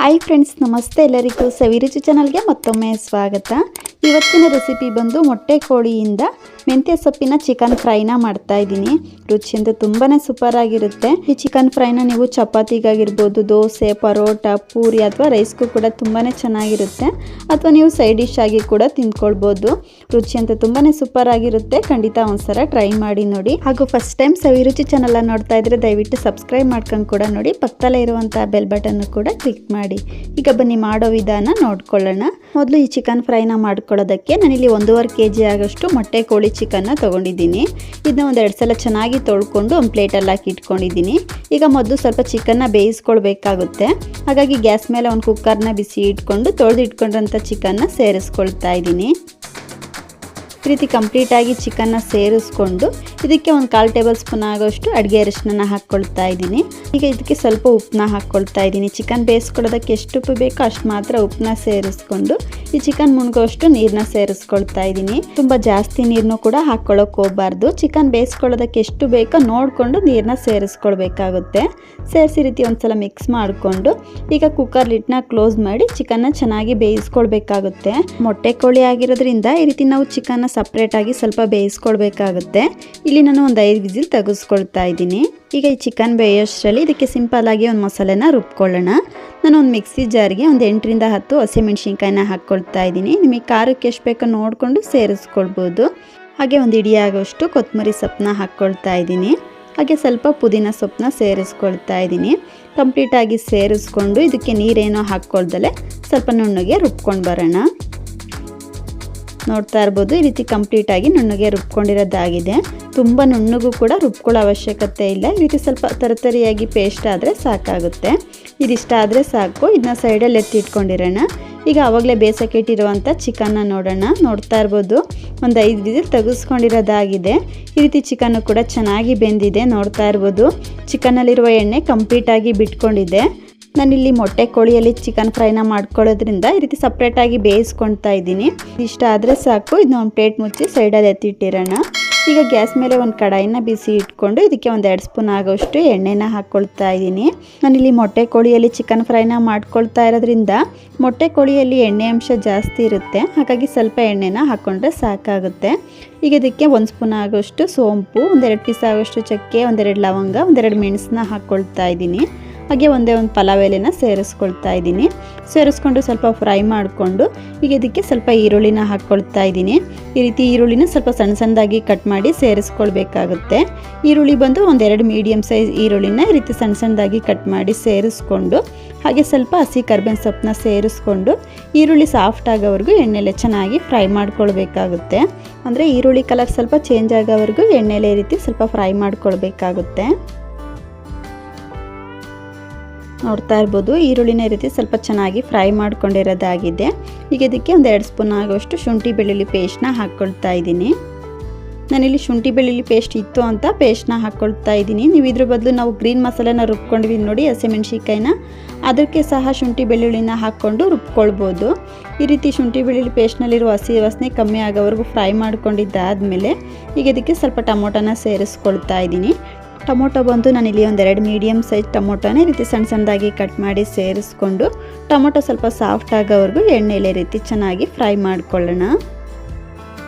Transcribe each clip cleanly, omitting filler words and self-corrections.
Hi friends, ನಮಸ್ತೆ ಎಲ್ಲರಿಗೂ ಸವಿರುಚಿ ಚಾನಲ್ಗೆ ಮತ್ತೊಮ್ಮೆ ಸ್ವಾಗತ. ಇವತ್ತಿನ ರೆಸಿಪಿ ಬಂದು ಮೊಟ್ಟೆ ಕೋಳಿಯಿಂದ ಮೆಂತ್ಯ ಸೊಪ್ಪಿನ ಚಿಕನ್ ಫ್ರೈನ ಮಾಡ್ತಾ ಇದ್ದೀನಿ. ರುಚಿಯಂತೂ ತುಂಬಾ ಸೂಪರ್ ಆಗಿರುತ್ತೆ. ಈ ಚಿಕನ್ ಫ್ರೈನ ನೀವು ಚಪಾತಿಗಾಗಿರ್ಬೋದು, ದೋಸೆ, ಪರೋಟ, ಪೂರಿ ಅಥವಾ ರೈಸ್ಗೂ ಕೂಡ ತುಂಬಾ ಚೆನ್ನಾಗಿರುತ್ತೆ. ಅಥವಾ ನೀವು ಸೈಡ್ ಡಿಶ್ ಆಗಿ ಕೂಡ ತಿಂದ್ಕೊಳ್ಬೋದು. ರುಚಿಯಂತೂ ತುಂಬಾ ಸೂಪರ್ ಆಗಿರುತ್ತೆ. ಖಂಡಿತ ಒಂದ್ಸಲ ಟ್ರೈ ಮಾಡಿ ನೋಡಿ. ಹಾಗೂ ಫಸ್ಟ್ ಟೈಮ್ ಸವಿರುಚಿ ಚಾನಲ್ ನೋಡ್ತಾ ಇದ್ರೆ ದಯವಿಟ್ಟು ಸಬ್ಸ್ಕ್ರೈಬ್ ಮಾಡ್ಕೊಂಡು ಕೂಡ ನೋಡಿ. ಪಕ್ಕದಲ್ಲೇ ಇರುವಂತಹ ಬೆಲ್ ಬಟನ್ ಕೂಡ ಕ್ಲಿಕ್ ಮಾಡಿ. ಈಗ ಬನ್ನಿ ಮಾಡೋ ವಿಧಾನ ನೋಡ್ಕೊಳ್ಳೋಣ. ಮೊದಲು ಈ ಚಿಕನ್ ಫ್ರೈನ ಮಾಡ್ಕೊಳ್ಳೋದಕ್ಕೆ ನಾನಿಲ್ಲಿ 1.5 kg ಆಗಷ್ಟು ಮೊಟ್ಟೆ ಕೋಳಿ ಚಿಕನ್ನ ತೊಗೊಂಡಿದ್ದೀನಿ. ಇದನ್ನ ಒಂದೆರಡು ಸಲ ಚೆನ್ನಾಗಿ ತೊಳ್ಕೊಂಡು ಒಂದು ಪ್ಲೇಟಲ್ಲಿ ಹಾಕಿ ಇಟ್ಕೊಂಡಿದ್ದೀನಿ. ಈಗ ಮೊದಲು ಸ್ವಲ್ಪ ಚಿಕನ್ನ ಬೇಯಿಸ್ಕೊಳ್ಬೇಕಾಗುತ್ತೆ. ಹಾಗಾಗಿ ಗ್ಯಾಸ್ ಮೇಲೆ ಒಂದು ಕುಕ್ಕರ್ನ ಬಿಸಿ ಇಟ್ಕೊಂಡು ತೊಳೆದು ಇಟ್ಕೊಂಡ್ರಂಥ ಚಿಕನ್ನ ಸೇರಿಸ್ಕೊಳ್ತಾ ಇದ್ದೀನಿ. ಈ ರೀತಿ ಕಂಪ್ಲೀಟಾಗಿ ಚಿಕನ್ನ ಸೇರಿಸ್ಕೊಂಡು ಇದಕ್ಕೆ ಒಂದು 1/4 ಟೇಬಲ್ ಸ್ಪೂನ್ ಆಗೋಷ್ಟು ಅಡುಗೆ ಅರಿಶಿನ ಹಾಕ್ಕೊಳ್ತಾ ಇದ್ದೀನಿ. ಈಗ ಇದಕ್ಕೆ ಸ್ವಲ್ಪ ಉಪ್ಪನ್ನ ಹಾಕ್ಕೊಳ್ತಾ ಇದ್ದೀನಿ. ಚಿಕನ್ ಬೇಯಿಸ್ಕೊಳ್ಳೋದಕ್ಕೆ ಎಷ್ಟು ಉಪ್ಪು ಬೇಕೋ ಅಷ್ಟು ಮಾತ್ರ ಉಪ್ಪನ್ನ ಸೇರಿಸ್ಕೊಂಡು ಈ ಚಿಕನ್ ಮುಳುಗೋಷ್ಟು ನೀರನ್ನ ಸೇರಿಸ್ಕೊಳ್ತಾ ಇದ್ದೀನಿ. ತುಂಬ ಜಾಸ್ತಿ ನೀರನ್ನು ಕೂಡ ಹಾಕ್ಕೊಳ್ಳೋಕೆ ಹೋಗಬಾರ್ದು. ಚಿಕನ್ ಬೇಯಿಸ್ಕೊಳ್ಳೋದಕ್ಕೆ ಎಷ್ಟು ಬೇಕೋ ನೋಡಿಕೊಂಡು ನೀರನ್ನ ಸೇರಿಸ್ಕೊಳ್ಬೇಕಾಗುತ್ತೆ. ಸೇರಿಸಿ ರೀತಿ ಒಂದ್ಸಲ ಮಿಕ್ಸ್ ಮಾಡಿಕೊಂಡು ಈಗ ಕುಕ್ಕರ್ ಲಿಡ್ನ ಕ್ಲೋಸ್ ಮಾಡಿ ಚಿಕನ್ನ ಚೆನ್ನಾಗಿ ಬೇಯಿಸ್ಕೊಳ್ಬೇಕಾಗುತ್ತೆ. ಮೊಟ್ಟೆ ಕೋಳಿ ಆಗಿರೋದ್ರಿಂದ ಈ ರೀತಿ ನಾವು ಚಿಕನ್ನ ಸಪ್ರೇಟಾಗಿ ಸ್ವಲ್ಪ ಬೇಯಿಸ್ಕೊಳ್ಬೇಕಾಗುತ್ತೆ. ಇಲ್ಲಿ ನಾನು ಒಂದು 5 ವಿಸಿಲ್ ತೆಗೆಸ್ಕೊಳ್ತಾ ಇದ್ದೀನಿ. ಈಗ ಈ ಚಿಕನ್ ಬೇಯೋಷ್ಟರಲ್ಲಿ ಇದಕ್ಕೆ ಸಿಂಪಲ್ ಆಗಿ ಒಂದು ಮಸಾಲೆನ ರುಬ್ಕೊಳ್ಳೋಣ. ನಾನು ಒಂದು ಮಿಕ್ಸಿ ಜಾರ್ಗೆ ಒಂದು 8 ರಿಂದ 10 ಹಸಿಮೆಣ್ಸಿನ್ಕಾಯಿನ ಹಾಕ್ಕೊಳ್ತಾ ಇದ್ದೀನಿ. ನಿಮಗೆ ಖಾರಕ್ಕೆ ಎಷ್ಟು ಬೇಕೋ ನೋಡಿಕೊಂಡು ಸೇರಿಸ್ಕೊಳ್ಬೋದು. ಹಾಗೆ ಒಂದು ಇಡಿ ಆಗೋಷ್ಟು ಕೊತ್ತಂಬರಿ ಸೊಪ್ಪನ್ನ ಹಾಕ್ಕೊಳ್ತಾ ಇದ್ದೀನಿ. ಹಾಗೆ ಸ್ವಲ್ಪ ಪುದೀನ ಸೊಪ್ಪನ್ನ ಸೇರಿಸ್ಕೊಳ್ತಾ ಇದ್ದೀನಿ. ಕಂಪ್ಲೀಟಾಗಿ ಸೇರಿಸ್ಕೊಂಡು ಇದಕ್ಕೆ ನೀರೇನೋ ಹಾಕ್ಕೊಳ್ದಲೆ ಸ್ವಲ್ಪ ನುಣ್ಣಗೆ ರುಬ್ಕೊಂಡು ಬರೋಣ. ನೋಡ್ತಾ ಇರ್ಬೋದು, ಈ ರೀತಿ ಕಂಪ್ಲೀಟಾಗಿ ನುಣ್ಣಗೆ ರುಬ್ಕೊಂಡಿರೋದಾಗಿದೆ. ತುಂಬ ನುಣ್ಣಗೂ ಕೂಡ ರುಬ್ಕೊಳ್ಳೋ ಅವಶ್ಯಕತೆ ಇಲ್ಲ. ಈ ರೀತಿ ಸ್ವಲ್ಪ ತರತರಿಯಾಗಿ ಪೇಸ್ಟ್ ಆದರೆ ಸಾಕಾಗುತ್ತೆ. ಇದಿಷ್ಟ ಆದರೆ ಸಾಕು. ಇದನ್ನ ಸೈಡಲ್ಲಿ ಎತ್ತಿಟ್ಕೊಂಡಿರೋಣ. ಈಗ ಆವಾಗಲೇ ಬೇಯಿಸೋಕೆ ಇಟ್ಟಿರುವಂಥ ಚಿಕನ್ನ ನೋಡೋಣ. ನೋಡ್ತಾ ಇರ್ಬೋದು, ಒಂದು 5 ವಿಸಿಲ್ ತೆಗೆಸ್ಕೊಂಡಿರೋದಾಗಿದೆ. ಈ ರೀತಿ ಚಿಕನ್ನು ಕೂಡ ಚೆನ್ನಾಗಿ ಬೆಂದಿದೆ. ನೋಡ್ತಾ ಇರ್ಬೋದು, ಚಿಕನ್ನಲ್ಲಿರುವ ಎಣ್ಣೆ ಕಂಪ್ಲೀಟಾಗಿ ಬಿಟ್ಕೊಂಡಿದೆ. ನಾನಿಲ್ಲಿ ಮೊಟ್ಟೆ ಕೋಳಿಯಲ್ಲಿ ಚಿಕನ್ ಫ್ರೈನ ಮಾಡ್ಕೊಳ್ಳೋದ್ರಿಂದ ಈ ರೀತಿ ಸಪ್ರೇಟಾಗಿ ಬೇಯಿಸ್ಕೊಳ್ತಾ ಇದ್ದೀನಿ. ಇಷ್ಟ ಆದರೆ ಸಾಕು. ಇದನ್ನ ಒಂದು ಪ್ಲೇಟ್ ಮುಚ್ಚಿ ಸೈಡಲ್ಲಿ ಎತ್ತಿಟ್ಟಿರೋಣ. ಈಗ ಗ್ಯಾಸ್ ಮೇಲೆ ಒಂದು ಕಡಾಯಿನ ಬಿಸಿ ಇಟ್ಕೊಂಡು ಇದಕ್ಕೆ ಒಂದು 2 ಸ್ಪೂನ್ ಆಗೋಷ್ಟು ಎಣ್ಣೆನ ಹಾಕ್ಕೊಳ್ತಾ ಇದ್ದೀನಿ. ನಾನಿಲ್ಲಿ ಮೊಟ್ಟೆ ಕೋಳಿಯಲ್ಲಿ ಚಿಕನ್ ಫ್ರೈನ ಮಾಡ್ಕೊಳ್ತಾ ಇರೋದ್ರಿಂದ ಮೊಟ್ಟೆ ಕೋಳಿಯಲ್ಲಿ ಎಣ್ಣೆ ಅಂಶ ಜಾಸ್ತಿ ಇರುತ್ತೆ. ಹಾಗಾಗಿ ಸ್ವಲ್ಪ ಎಣ್ಣೆನ ಹಾಕ್ಕೊಂಡ್ರೆ ಸಾಕಾಗುತ್ತೆ. ಈಗ ಇದಕ್ಕೆ 1 ಸ್ಪೂನ್ ಆಗೋಷ್ಟು ಸೋಂಪು, 1-2 ಪೀಸ್ ಆಗೋಷ್ಟು ಚಕ್ಕೆ, 1-2 ಲವಂಗ, 1-2 ಮೆಣಸನ್ನ ಹಾಕ್ಕೊಳ್ತಾ ಇದ್ದೀನಿ. ಹಾಗೆ ಒಂದೇ ಒಂದು ಪಲಾವ್ ಎಲೆನ ಸೇರಿಸ್ಕೊಳ್ತಾ ಇದ್ದೀನಿ. ಸೇರಿಸ್ಕೊಂಡು ಸ್ವಲ್ಪ ಫ್ರೈ ಮಾಡಿಕೊಂಡು ಈಗ ಇದಕ್ಕೆ ಸ್ವಲ್ಪ ಈರುಳ್ಳಿನ ಹಾಕ್ಕೊಳ್ತಾ ಇದ್ದೀನಿ. ಈ ರೀತಿ ಈರುಳ್ಳಿನ ಸ್ವಲ್ಪ ಸಣ್ಣ ಸಣ್ಣದಾಗಿ ಕಟ್ ಮಾಡಿ ಸೇರಿಸ್ಕೊಳ್ಬೇಕಾಗುತ್ತೆ. ಈರುಳ್ಳಿ ಬಂದು 1-2 ಮೀಡಿಯಮ್ ಸೈಜ್ ಈರುಳ್ಳಿನ ಈ ರೀತಿ ಸಣ್ಣ ಸಣ್ಣದಾಗಿ ಕಟ್ ಮಾಡಿ ಸೇರಿಸ್ಕೊಂಡು ಹಾಗೆ ಸ್ವಲ್ಪ ಹಸಿ ಕರಿಬೇವಿನ ಸೊಪ್ಪನ್ನ ಸೇರಿಸ್ಕೊಂಡು ಈರುಳ್ಳಿ ಸಾಫ್ಟ್ ಆಗೋವರೆಗೂ ಎಣ್ಣೆಲೆ ಚೆನ್ನಾಗಿ ಫ್ರೈ ಮಾಡ್ಕೊಳ್ಬೇಕಾಗುತ್ತೆ. ಅಂದರೆ ಈರುಳ್ಳಿ ಕಲರ್ ಸ್ವಲ್ಪ ಚೇಂಜ್ ಆಗೋವರೆಗೂ ಎಣ್ಣೆಲೆ ಈ ರೀತಿ ಸ್ವಲ್ಪ ಫ್ರೈ ಮಾಡ್ಕೊಳ್ಬೇಕಾಗುತ್ತೆ. ನೋಡ್ತಾ ಇರ್ಬೋದು, ಈರುಳ್ಳಿನ ರೀತಿ ಸ್ವಲ್ಪ ಚೆನ್ನಾಗಿ ಫ್ರೈ ಮಾಡ್ಕೊಂಡಿರೋದಾಗಿದೆ. ಈಗ ಇದಕ್ಕೆ 1-2 ಸ್ಪೂನ್ ಆಗೋಷ್ಟು ಶುಂಠಿ ಬೆಳ್ಳುಳ್ಳಿ ಪೇಸ್ಟ್ನ ಹಾಕ್ಕೊಳ್ತಾ ಇದ್ದೀನಿ. ನಾನಿಲ್ಲಿ ಶುಂಠಿ ಬೆಳ್ಳುಳ್ಳಿ ಪೇಸ್ಟ್ ಇತ್ತು ಅಂತ ಪೇಸ್ಟ್ನ ಹಾಕ್ಕೊಳ್ತಾ ಇದ್ದೀನಿ. ನೀವು ಇದ್ರ ಬದಲು ನಾವು ಗ್ರೀನ್ ಮಸಾಲೆನ ರುಬ್ಕೊಂಡಿದ್ದೀವಿ ನೋಡಿ, ಹಸಿಮೆಣ್ಸಿನ್ಕಾಯಿನ, ಅದಕ್ಕೆ ಸಹ ಶುಂಠಿ ಬೆಳ್ಳುಳ್ಳಿನ ಹಾಕ್ಕೊಂಡು ರುಬ್ಕೊಳ್ಬೋದು. ಈ ರೀತಿ ಶುಂಠಿ ಬೆಳ್ಳುಳ್ಳಿ ಪೇಸ್ಟ್ನಲ್ಲಿರುವ ಹಸಿ ವಾಸನೆ ಕಮ್ಮಿ ಆಗೋವರೆಗೂ ಫ್ರೈ ಮಾಡ್ಕೊಂಡಿದ್ದಾದಮೇಲೆ ಈಗ ಇದಕ್ಕೆ ಸ್ವಲ್ಪ ಟೊಮೊಟೊನ ಸೇರಿಸ್ಕೊಳ್ತಾ ಇದ್ದೀನಿ. ಟೊಮೊಟೊ ಬಂದು ನಾನಿಲ್ಲಿ 1-2 ಮೀಡಿಯಮ್ ಸೈಜ್ ಟೊಮೊಟೊನ ಈ ರೀತಿ ಸಣ್ಣ ಸಣ್ಣದಾಗಿ ಕಟ್ ಮಾಡಿ ಸೇರಿಸ್ಕೊಂಡು ಟೊಮೊಟೊ ಸ್ವಲ್ಪ ಸಾಫ್ಟ್ ಆಗೋವರೆಗೂ ಎಣ್ಣೆಲೆ ರೀತಿ ಚೆನ್ನಾಗಿ ಫ್ರೈ ಮಾಡ್ಕೊಳ್ಳೋಣ.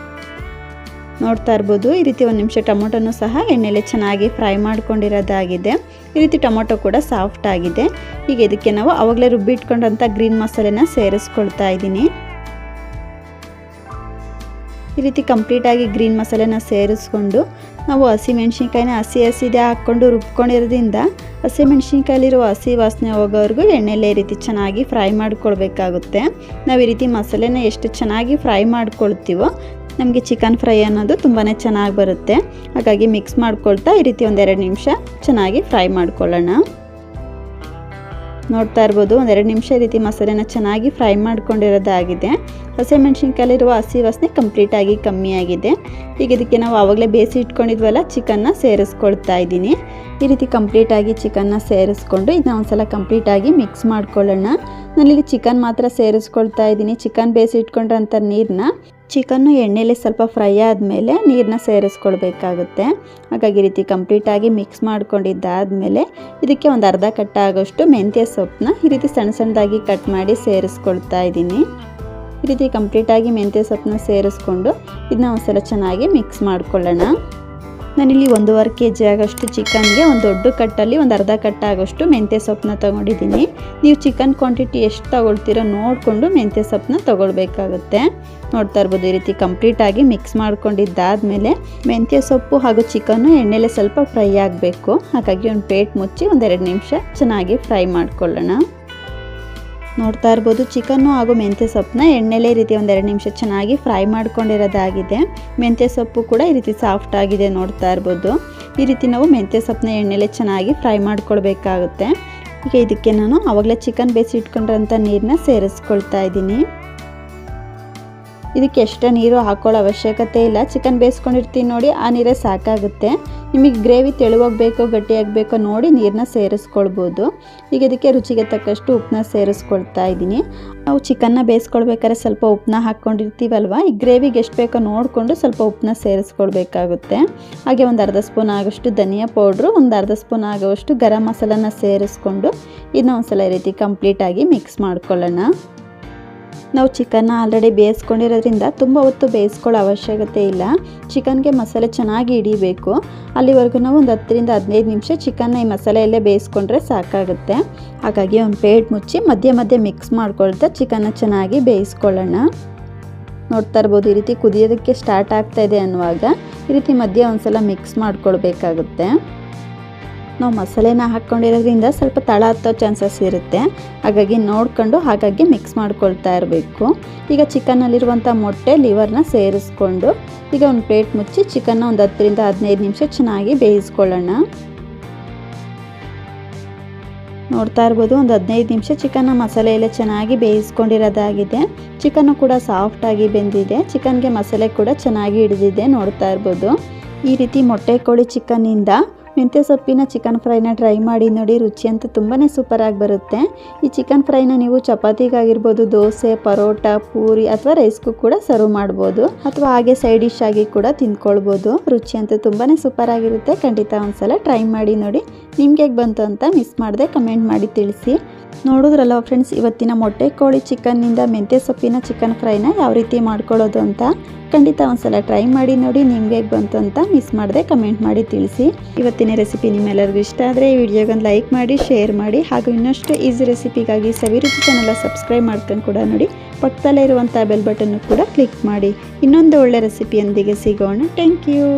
ನೋಡ್ತಾ ಇರ್ಬೋದು, ಈ ರೀತಿ 1 ನಿಮಿಷ ಟೊಮೊಟೊನೂ ಸಹ ಎಣ್ಣೆಲೆ ಚೆನ್ನಾಗಿ ಫ್ರೈ ಮಾಡ್ಕೊಂಡಿರೋದಾಗಿದೆ. ಈ ರೀತಿ ಟೊಮೊಟೊ ಕೂಡ ಸಾಫ್ಟ್ ಆಗಿದೆ. ಈಗ ಇದಕ್ಕೆ ನಾವು ಆವಾಗಲೇ ರುಬ್ಬಿಟ್ಕೊಂಡಂಥ ಗ್ರೀನ್ ಮಸಾಲೆನ ಸೇರಿಸ್ಕೊಳ್ತಾ ಇದ್ದೀನಿ. ಈ ರೀತಿ ಕಂಪ್ಲೀಟಾಗಿ ಗ್ರೀನ್ ಮಸಾಲೆನ ಸೇರಿಸ್ಕೊಂಡು ನಾವು ಹಸಿಮೆಣ್ಸಿನ್ಕಾಯಿನ ಹಸಿದೇ ಹಾಕ್ಕೊಂಡು ರುಬ್ಕೊಂಡಿರೋದ್ರಿಂದ ಹಸಿಮೆಣ್ಸಿನ್ಕಾಯಲ್ಲಿರುವ ಹಸಿ ವಾಸನೆ ಹೋಗೋವರೆಗೂ ಎಣ್ಣೆಲೆ ಈ ರೀತಿ ಚೆನ್ನಾಗಿ ಫ್ರೈ ಮಾಡ್ಕೊಳ್ಬೇಕಾಗುತ್ತೆ. ನಾವು ಈ ರೀತಿ ಮಸಾಲೆನ ಎಷ್ಟು ಚೆನ್ನಾಗಿ ಫ್ರೈ ಮಾಡ್ಕೊಳ್ತೀವೋ ನಮಗೆ ಚಿಕನ್ ಫ್ರೈ ಅನ್ನೋದು ತುಂಬಾ ಚೆನ್ನಾಗಿ ಬರುತ್ತೆ. ಹಾಗಾಗಿ ಮಿಕ್ಸ್ ಮಾಡ್ಕೊಳ್ತಾ ಈ ರೀತಿ 1-2 ನಿಮಿಷ ಚೆನ್ನಾಗಿ ಫ್ರೈ ಮಾಡ್ಕೊಳ್ಳೋಣ. ನೋಡ್ತಾ ಇರ್ಬೋದು, 1-2 ನಿಮಿಷ ಈ ರೀತಿ ಮಸಾಲೆನ ಚೆನ್ನಾಗಿ ಫ್ರೈ ಮಾಡ್ಕೊಂಡಿರೋದಾಗಿದೆ. ಹಸಿಮೆಣ್ಸಿನ್ಕಾಯಲ್ಲಿರುವ ಹಸಿ ವಾಸನೆ ಕಂಪ್ಲೀಟಾಗಿ ಕಮ್ಮಿ ಆಗಿದೆ. ಈಗ ಇದಕ್ಕೆ ನಾವು ಆವಾಗಲೇ ಬೇಯಿಸಿ ಇಟ್ಕೊಂಡಿದ್ವಲ್ಲ ಚಿಕನ್ನ ಸೇರಿಸ್ಕೊಳ್ತಾ ಇದ್ದೀನಿ. ಈ ರೀತಿ ಕಂಪ್ಲೀಟಾಗಿ ಚಿಕನ್ನ ಸೇರಿಸ್ಕೊಂಡು ಇದನ್ನ ಒಂದ್ಸಲ ಕಂಪ್ಲೀಟಾಗಿ ಮಿಕ್ಸ್ ಮಾಡ್ಕೊಳ್ಳೋಣ. ನಾನಿಲ್ಲಿ ಚಿಕನ್ ಮಾತ್ರ ಸೇರಿಸ್ಕೊಳ್ತಾ ಇದ್ದೀನಿ. ಚಿಕನ್ ಬೇಯಿಸಿ ಇಟ್ಕೊಂಡ್ರಂಥ ನೀರನ್ನ ಚಿಕನ್ನು ಎಣ್ಣೆಲಿ ಸ್ವಲ್ಪ ಫ್ರೈ ಆದಮೇಲೆ ನೀರನ್ನ ಸೇರಿಸ್ಕೊಳ್ಬೇಕಾಗುತ್ತೆ. ಹಾಗಾಗಿ ಈ ರೀತಿ ಕಂಪ್ಲೀಟಾಗಿ ಮಿಕ್ಸ್ ಮಾಡ್ಕೊಂಡಿದ್ದಾದಮೇಲೆ ಇದಕ್ಕೆ ಒಂದು ಅರ್ಧ ಕಟ್ಟ ಆಗೋಷ್ಟು ಮೆಂತ್ಯ ಸೊಪ್ಪನ್ನ ಈ ರೀತಿ ಸಣ್ಣ ಸಣ್ಣದಾಗಿ ಕಟ್ ಮಾಡಿ ಸೇರಿಸ್ಕೊಳ್ತಾ ಇದ್ದೀನಿ. ಈ ರೀತಿ ಕಂಪ್ಲೀಟಾಗಿ ಮೆಂತ್ಯ ಸೊಪ್ಪನ್ನ ಸೇರಿಸ್ಕೊಂಡು ಇದನ್ನ ಒಂದ್ಸಲ ಚೆನ್ನಾಗಿ ಮಿಕ್ಸ್ ಮಾಡ್ಕೊಳ್ಳೋಣ. ನಾನಿಲ್ಲಿ 1.5 kg ಆಗೋಷ್ಟು ಚಿಕನ್ಗೆ ಒಂದು ದೊಡ್ಡ ಕಟ್ಟಲ್ಲಿ ಒಂದು ಅರ್ಧ ಕಟ್ಟ ಆಗೋಷ್ಟು ಮೆಂತ್ಯ ಸೊಪ್ಪನ್ನ ತೊಗೊಂಡಿದ್ದೀನಿ. ನೀವು ಚಿಕನ್ ಕ್ವಾಂಟಿಟಿ ಎಷ್ಟು ತೊಗೊಳ್ತೀರೋ ನೋಡಿಕೊಂಡು ಮೆಂತ್ಯ ಸೊಪ್ಪನ್ನ ತೊಗೊಳ್ಬೇಕಾಗುತ್ತೆ. ನೋಡ್ತಾ ಇರ್ಬೋದು, ಈ ರೀತಿ ಕಂಪ್ಲೀಟಾಗಿ ಮಿಕ್ಸ್ ಮಾಡ್ಕೊಂಡಿದ್ದಾದಮೇಲೆ ಮೆಂತ್ಯ ಸೊಪ್ಪು ಹಾಗೂ ಚಿಕನ್ನು ಎಣ್ಣೆಲೆ ಸ್ವಲ್ಪ ಫ್ರೈ ಆಗಬೇಕು. ಹಾಗಾಗಿ ಒಂದು ಪ್ಲೇಟ್ ಮುಚ್ಚಿ 1-2 ನಿಮಿಷ ಚೆನ್ನಾಗಿ ಫ್ರೈ ಮಾಡ್ಕೊಳ್ಳೋಣ. ನೋಡ್ತಾ ಇರ್ಬೋದು, ಚಿಕನ್ನು ಹಾಗೂ ಮೆಂತ್ಯ ಸೊಪ್ಪನ್ನ ಎಣ್ಣೆಲೆ ಈ ರೀತಿ 1-2 ನಿಮಿಷ ಚೆನ್ನಾಗಿ ಫ್ರೈ ಮಾಡ್ಕೊಂಡಿರೋದಾಗಿದೆ. ಮೆಂತ್ಯ ಸೊಪ್ಪು ಕೂಡ ಈ ರೀತಿ ಸಾಫ್ಟ್ ಆಗಿದೆ ನೋಡ್ತಾ ಇರ್ಬೋದು. ಈ ರೀತಿ ನಾವು ಮೆಂತ್ಯ ಸೊಪ್ಪನ್ನ ಎಣ್ಣೆಲೆ ಚೆನ್ನಾಗಿ ಫ್ರೈ ಮಾಡ್ಕೊಳ್ಬೇಕಾಗುತ್ತೆ. ಈಗ ಇದಕ್ಕೆ ನಾನು ಆವಾಗಲೇ ಚಿಕನ್ ಬೇಯಿಸಿ ಇಟ್ಕೊಂಡಿರೋಂಥ ನೀರನ್ನ ಸೇರಿಸ್ಕೊಳ್ತಾ ಇದ್ದೀನಿ. ಇದಕ್ಕೆ ಎಷ್ಟೇ ನೀರು ಹಾಕೊಳ್ಳೋ ಅವಶ್ಯಕತೆ ಇಲ್ಲ. ಚಿಕನ್ ಬೇಯಿಸ್ಕೊಂಡಿರ್ತೀನಿ ನೋಡಿ, ಆ ನೀರೇ ಸಾಕಾಗುತ್ತೆ. ನಿಮಗೆ ಗ್ರೇವಿ ತೆಳುವಾಗಬೇಕೋ ಗಟ್ಟಿಯಾಗಬೇಕೋ ನೋಡಿ ನೀರನ್ನ ಸೇರಿಸ್ಕೊಳ್ಬೋದು. ಈಗ ಇದಕ್ಕೆ ರುಚಿಗೆ ತಕ್ಕಷ್ಟು ಉಪ್ಪನ್ನ ಸೇರಿಸ್ಕೊಳ್ತಾ ಇದ್ದೀನಿ. ನಾವು ಚಿಕನ್ನ ಬೇಯಿಸ್ಕೊಳ್ಬೇಕಾದ್ರೆ ಸ್ವಲ್ಪ ಉಪ್ಪನ್ನ ಹಾಕ್ಕೊಂಡಿರ್ತೀವಲ್ವ, ಈ ಗ್ರೇವಿಗೆ ಎಷ್ಟು ಬೇಕೋ ನೋಡಿಕೊಂಡು ಸ್ವಲ್ಪ ಉಪ್ಪನ್ನ ಸೇರಿಸ್ಕೊಳ್ಬೇಕಾಗುತ್ತೆ. ಹಾಗೆ ಒಂದು ಅರ್ಧ ಸ್ಪೂನ್ ಆಗೋಷ್ಟು ಧನಿಯಾ ಪೌಡ್ರು, ಒಂದು ಅರ್ಧ ಸ್ಪೂನ್ ಆಗೋಷ್ಟು ಗರಂ ಮಸಾಲನ ಸೇರಿಸ್ಕೊಂಡು ಇದನ್ನ ಒಂದ್ಸಲ ಈ ರೀತಿ ಕಂಪ್ಲೀಟಾಗಿ ಮಿಕ್ಸ್ ಮಾಡ್ಕೊಳ್ಳೋಣ. ನಾವು ಚಿಕನ್ನ ಆಲ್ರೆಡಿ ಬೇಯಿಸ್ಕೊಂಡಿರೋದ್ರಿಂದ ತುಂಬ ಹೊತ್ತು ಬೇಯಿಸ್ಕೊಳ್ಳೋ ಅವಶ್ಯಕತೆ ಇಲ್ಲ. ಚಿಕನ್ಗೆ ಮಸಾಲೆ ಚೆನ್ನಾಗಿ ಹಿಡಿಬೇಕು. ಅಲ್ಲಿವರೆಗೂ ನಾವು ಒಂದು 10-15 ನಿಮಿಷ ಚಿಕನ್ನ ಈ ಮಸಾಲೆಯಲ್ಲೇ ಬೇಯಿಸ್ಕೊಂಡ್ರೆ ಸಾಕಾಗುತ್ತೆ. ಹಾಗಾಗಿ ಒಂದು ಪ್ಲೇಟ್ ಮುಚ್ಚಿ ಮಧ್ಯೆ ಮಧ್ಯೆ ಮಿಕ್ಸ್ ಮಾಡ್ಕೊಳ್ತಾ ಚಿಕನ್ನ ಚೆನ್ನಾಗಿ ಬೇಯಿಸ್ಕೊಳ್ಳೋಣ. ನೋಡ್ತಾ ಇರ್ಬೋದು, ಈ ರೀತಿ ಕುದಿಯೋದಕ್ಕೆ ಸ್ಟಾರ್ಟ್ ಆಗ್ತಾ ಇದೆ ಅನ್ನುವಾಗ ಈ ರೀತಿ ಮಧ್ಯೆ ಒಂದ್ಸಲ ಮಿಕ್ಸ್ ಮಾಡ್ಕೊಳ್ಬೇಕಾಗುತ್ತೆ. ನಾವು ಮಸಾಲೆನ ಹಾಕ್ಕೊಂಡಿರೋದ್ರಿಂದ ಸ್ವಲ್ಪ ತಳ ಹತ್ತೋ ಚಾನ್ಸಸ್ ಇರುತ್ತೆ. ಹಾಗಾಗಿ ನೋಡ್ಕೊಂಡು ಹಾಗಾಗಿ ಮಿಕ್ಸ್ ಮಾಡ್ಕೊಳ್ತಾ ಇರಬೇಕು. ಈಗ ಚಿಕನ್ನಲ್ಲಿರುವಂಥ ಮೊಟ್ಟೆ ಲಿವರ್ನ ಸೇರಿಸ್ಕೊಂಡು ಈಗ ಒಂದು ಪ್ಲೇಟ್ ಮುಚ್ಚಿ ಚಿಕನ್ನ ಒಂದು 10-15 ನಿಮಿಷ ಚೆನ್ನಾಗಿ ಬೇಯಿಸ್ಕೊಳ್ಳೋಣ. ನೋಡ್ತಾ ಇರ್ಬೋದು, ಒಂದು 15 ನಿಮಿಷ ಚಿಕನ್ನ ಮಸಾಲೆಯಲ್ಲೇ ಚೆನ್ನಾಗಿ ಬೇಯಿಸ್ಕೊಂಡಿರೋದಾಗಿದೆ. ಚಿಕನ್ನು ಕೂಡ ಸಾಫ್ಟಾಗಿ ಬೆಂದಿದೆ. ಚಿಕನ್ಗೆ ಮಸಾಲೆ ಕೂಡ ಚೆನ್ನಾಗಿ ಹಿಡಿದಿದೆ ನೋಡ್ತಾ ಇರ್ಬೋದು. ಈ ರೀತಿ ಮೊಟ್ಟೆ ಕೋಳಿ ಚಿಕನ್ನಿಂದ ಮೆಂತ್ಯ ಸೊಪ್ಪಿನ ಚಿಕನ್ ಫ್ರೈನ ಟ್ರೈ ಮಾಡಿ ನೋಡಿ. ರುಚಿ ಅಂತೂ ತುಂಬಾ ಸೂಪರಾಗಿ ಬರುತ್ತೆ. ಈ ಚಿಕನ್ ಫ್ರೈನ ನೀವು ಚಪಾತಿಗಾಗಿರ್ಬೋದು, ದೋಸೆ, ಪರೋಟ, ಪೂರಿ ಅಥವಾ ರೈಸ್ಗೂ ಕೂಡ ಸರ್ವ್ ಮಾಡ್ಬೋದು, ಅಥವಾ ಹಾಗೆ ಸೈಡ್ ಡಿಶ್ ಆಗಿ ಕೂಡ ತಿಂದ್ಕೊಳ್ಬೋದು. ರುಚಿ ಅಂತೂ ತುಂಬಾ ಸೂಪರಾಗಿರುತ್ತೆ. ಖಂಡಿತ ಒಂದ್ಸಲ ಟ್ರೈ ಮಾಡಿ ನೋಡಿ. ನಿಮ್ಗೆ ಹೇಗೆ ಬಂತು ಅಂತ ಮಿಸ್ ಮಾಡದೆ ಕಮೆಂಟ್ ಮಾಡಿ ತಿಳಿಸಿ. ನೋಡಿದ್ರಲ್ಲ ಫ್ರೆಂಡ್ಸ್, ಇವತ್ತಿನ ಮೊಟ್ಟೆ ಕೋಳಿ ಚಿಕನ್ನಿಂದ ಮೆಂತ್ಯ ಸೊಪ್ಪಿನ ಚಿಕನ್ ಫ್ರೈನ ಯಾವ ರೀತಿ ಮಾಡ್ಕೊಳ್ಳೋದು ಅಂತ. ಖಂಡಿತ ಒಂದ್ಸಲ ಟ್ರೈ ಮಾಡಿ ನೋಡಿ. ನಿಮ್ಗೆ ಹೇಗೆ ಬಂತು ಅಂತ ಮಿಸ್ ಮಾಡದೆ ಕಮೆಂಟ್ ಮಾಡಿ ತಿಳಿಸಿ. ಇವತ್ತಿನ ರೆಸಿಪಿ ನಿಮ್ಮೆಲ್ಲರಿಗೂ ಇಷ್ಟ ಆದರೆ ಈ ವಿಡಿಯೋಗೊಂದು ಲೈಕ್ ಮಾಡಿ, ಶೇರ್ ಮಾಡಿ, ಹಾಗೂ ಇನ್ನಷ್ಟು ಈಸಿ ರೆಸಿಪಿಗಾಗಿ ಸವಿರುಚಿ ಚಾನಲ್ನ ಸಬ್ಸ್ಕ್ರೈಬ್ ಮಾಡ್ಕೊಂಡು ಕೂಡ ನೋಡಿ. ಪಕ್ಕದಲ್ಲೇ ಇರುವಂಥ ಬೆಲ್ ಬಟನ್ನು ಕೂಡ ಕ್ಲಿಕ್ ಮಾಡಿ. ಇನ್ನೊಂದು ಒಳ್ಳೆ ರೆಸಿಪಿಯೊಂದಿಗೆ ಸಿಗೋಣ. Thank you.